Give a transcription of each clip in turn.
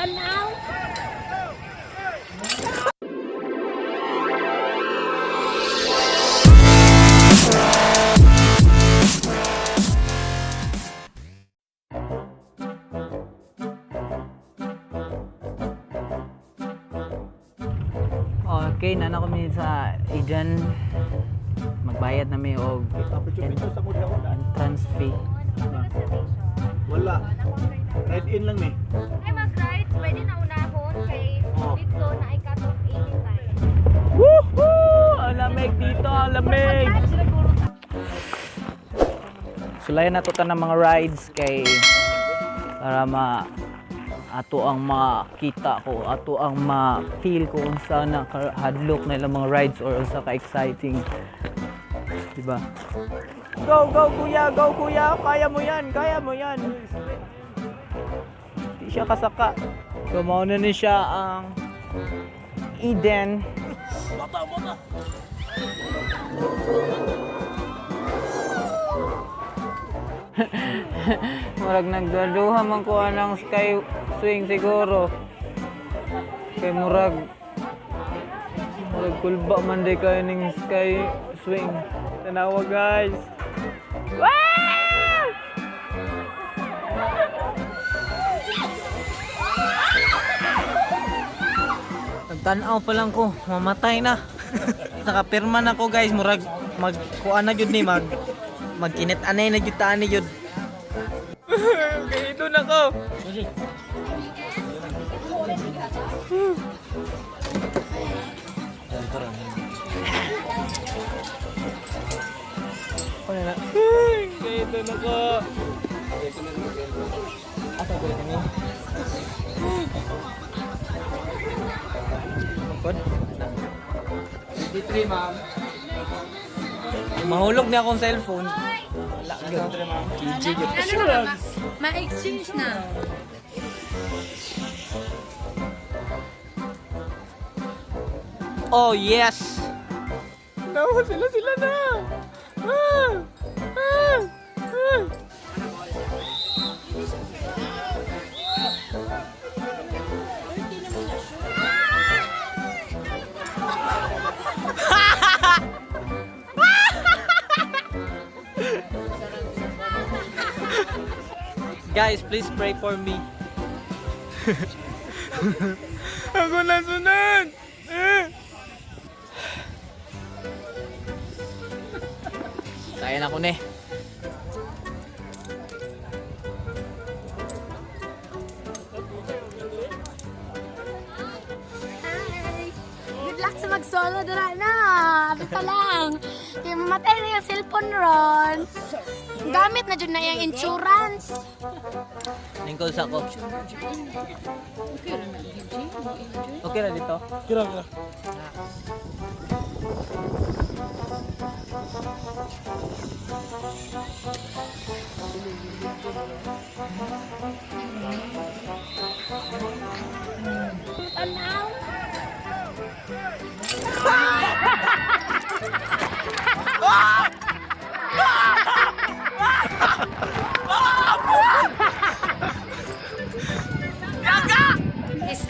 Tanaw. Okay, nana kami sa Eden. Magbayad na may og entrance fee. Wala. Ride in lang ni. Ay, mag-ride. Pwede na unahon kay dito na ay cut-off 80 time. Woohoo! Ang lamig dito, ang lamig! Sulayan na to ng mga rides kay para ato ang makita ko, ato ang ma-feel ko kung saan nakahadlok na ilang mga rides or sa ka-exciting. Diba? Go, go kuya, go kuya! Kaya mo yan, kaya mo yan! Hindi siya kasaka. So, mauna na siya ang Eden. Murag nagdaduha man ko ng sky swing siguro. Kay murag kulba man di kayo ning sky swing. Tanawa guys. Wow! Nagtanaw pa lang ko, mamatay na. Nakapirma na ko guys, murag magkuan na jud ni magkinit anay na jud taan ni jud. Okay, ito na ko. Okay na. Okay, ito na ko. Asa ko ni? Magkod? 23 ma'am. Mahulog niya akong cellphone. Wala gyud. GG gyud. Ano na? Ma-exchange na. Oh yes. Nawa sila na. Ah! Ah! Ah! Guys, please pray for me. Ako nasunod! Sayan ako ni. Good luck sa mag-solo dira na. Abi pa lang. Kaya mamatay na yung cellphone ron. Gamit na dyan na yung insurance. Ningkol sa ko. Okay na dito? Kira. Tanaw.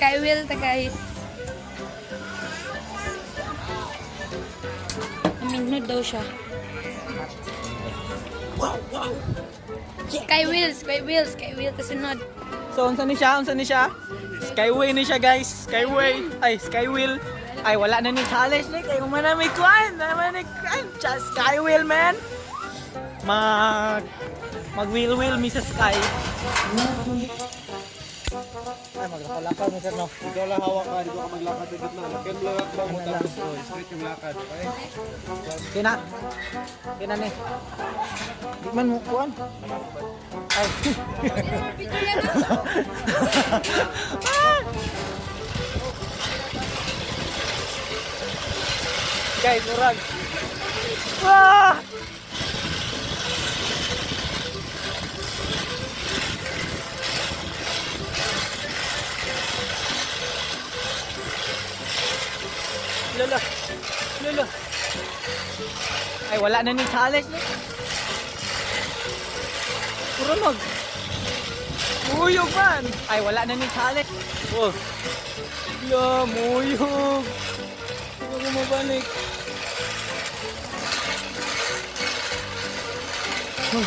Skywheel ta guys. Aminod daw siya. Wow. Skywheel kasunod. So, unsa ni siya? Skyway ni siya guys. Skyway. Ay, skywheel. Ay, wala na ni challenge ni. Kaya man na may kuan. Skywheel man. Mag-wheel mi sa sky. Ay, maglakad mi sir no. Ikaw lang hawak ka, dito ka maglakad dito na. Lakad mo lang mo tapos straight yung lakad. Okay? Kina ni. Di man mo kuan. Ay. Guys, murag. Wah! Lolo. Ay, wala na ni challenge ni. Puro mag. Muyog man. Ay, wala na ni challenge. Oh. La, muyog. Huwag mo mabalik. Oh.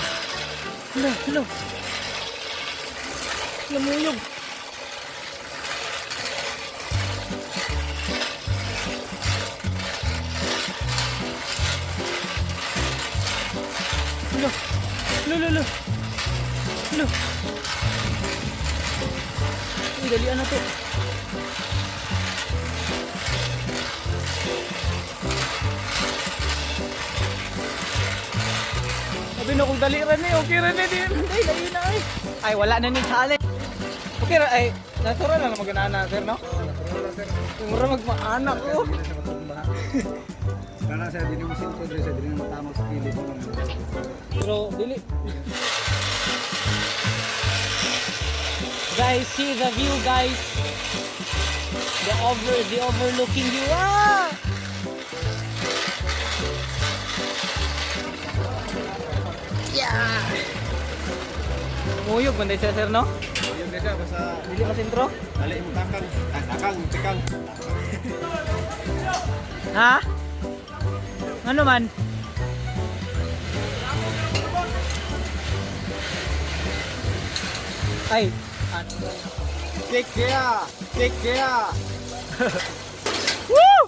La, la. La, muyog. La, la, la, la. La. Uy, dalian na to. Sabi na kung dali rin eh. Okay rin eh. Dali na eh. Ay, wala na ni challenge. Okay rin. Ay, natural na mag-anaan na, sir, no? Natural lang, sir. Mura mag-maanak ko. Hindi na siya matumba. Kana siya, hindi mo sinto dito siya, hindi na matamang sa kilid. Pero, dili. Guys, see the view, guys. The overlooking view. Ah! Yeah! Muyog man siya, sir, no? Yun na siya, basta Dili masintro? dali mo takang. Takang, tikang. Ha? Ano man? Ay, ano? Take care! Take care! Woo!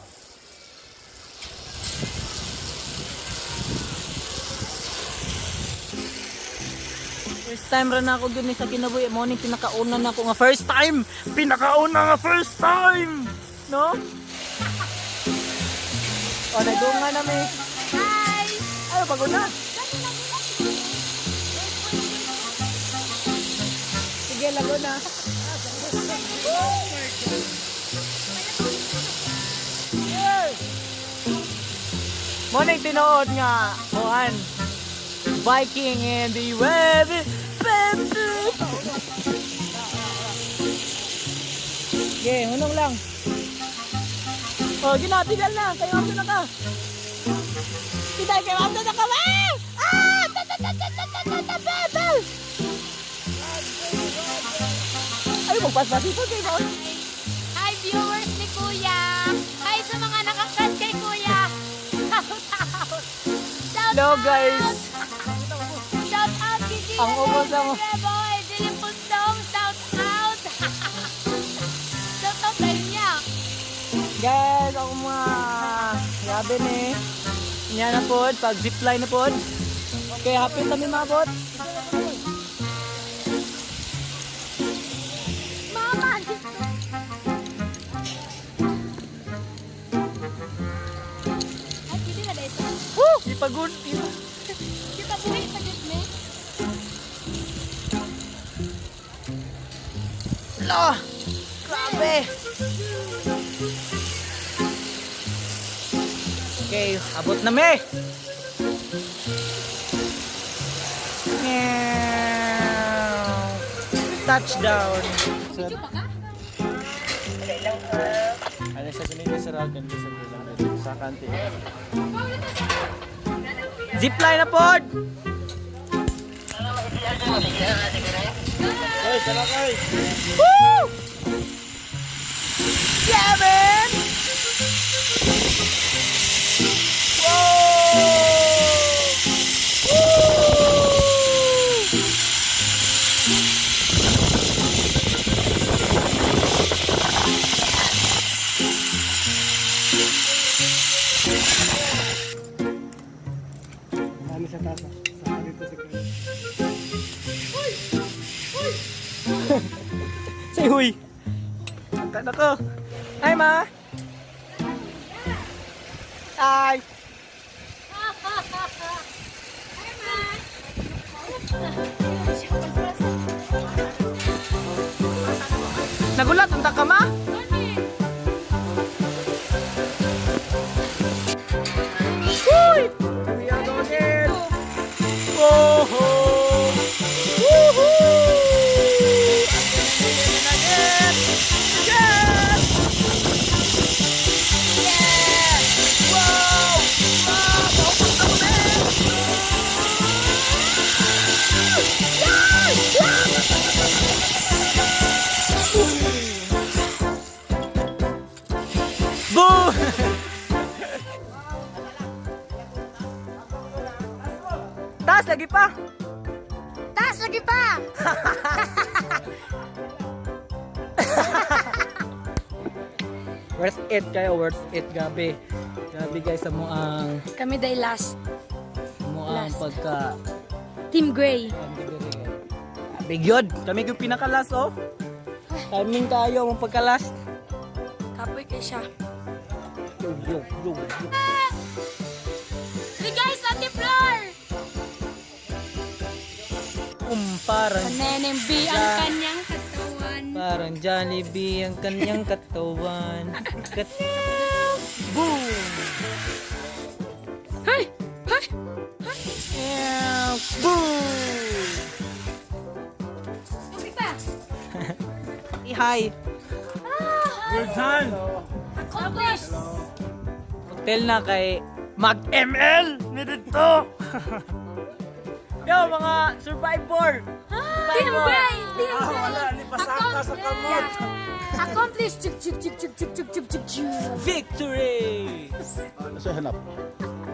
First time rin ako dun sa kinabuhi. Morning, pinakauna na ako nga first time! Pinakauna nga first time! No? O, nagdunga na may. Hi! Ay, pagod na. Sige, lago na. Morning, tinood nga. Kuhan. Viking in the web. Okay, hunong lang. Oh, ginatigal na. Kayo ang ka. Kita kayo ang ka ba? Ah! Ay, magpaspas ito kayo ba? Hi viewers ni Kuya! Hi sa mga nakakat kay Kuya! Shout out! Shout Hello, out! guys. Shout out Gigi! Ang ubos ang- boy! Dilim Pundong! Shout out! Shout out sa inyo! Guys, ako mga yabe ni. Yan na po, pag zipline na po. Okay, happy kami mga bot. Mama! Ay, pwede na dito. Woo! Ipagod. Kita buhay sa Disney. Lo! Grabe! Okay, abot na me! Touchdown! Video pa ka? Ano siya kanina sa route and sa kanti. Zipline na pod! Guys, salakay! Woo! Yeah, man! Whoa! Woo! Marami sa tasa. Sa dito sa kanti. Say huy! Kata ko! Hi, ma! Hi! Nagulat ang takama? Huy! We are going in! Whoa! Woohoo! Again! Yes! Yeah! Wow! Wow! Wow! Taas lagi pa! Worth it kayo, worth it. Gabi. Gabi guys, sa mo ang Kami day last. Last. pagka Team Gray. big yun. Kami yung pinakalas oh. Timing tayo mong pagkalas. Kapoy kay siya. Yo. Hey guys, lati floor! Parang Panenembi ang kanyang katawan. parang Jollibee ang kanyang katawan. Boom! Hey! Hey! Yeah, boom! Tupi pa! Hi! We're done! Accomplish! Hotel na kay Mag-ML! Nito! Yo, mga survivor! Team Gray! Team Ah, Gray! wala, lipasaka sa kamot! Accomplish! Chuk chuk chuk chuk chuk chuk chuk chuk chuk. Victory! Kasi hanap.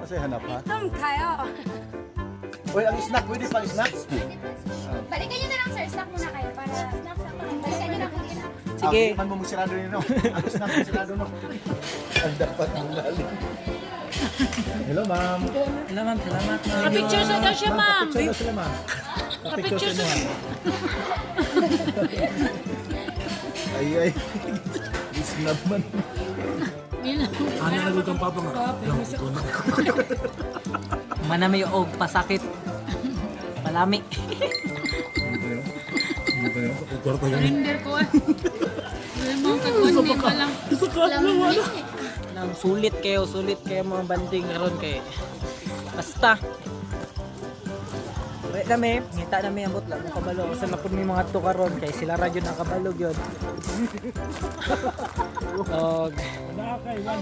Kasi hanap ha? Tom kayo. Uy, ang snack, pwede pa snack? Balikan nyo na lang sir. Stop muna kayo para... Balikan nyo lang. Sige. Man mo sirado nyo, no? Ang snack mo sirado, no? Ang dapat ang galing. Hello, ma'am. Salamat, salamat. Picture sa daw siya, ma'am. Picture na sila, ma'am. Picture sa... Ay. Snap man. Ano na gud kang papa nga? Manami og pasakit. Palami. Kwarta yun. Render ko eh. Mga kagwanin pa lang. Nang sulit kayo mga banding karon kay. Basta. Wait nami, ngita nami ambot lang mo kabalo sa napud mi mga tukaron kay sila ra gyud ang kabalo gyud. Og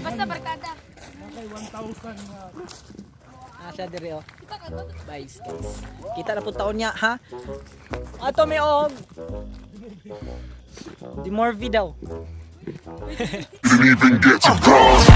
Basta barkada. asa diri oh. Guys. Kita na pud taon niya ha. Ato mi og. Di more video. Didn't even get to cross.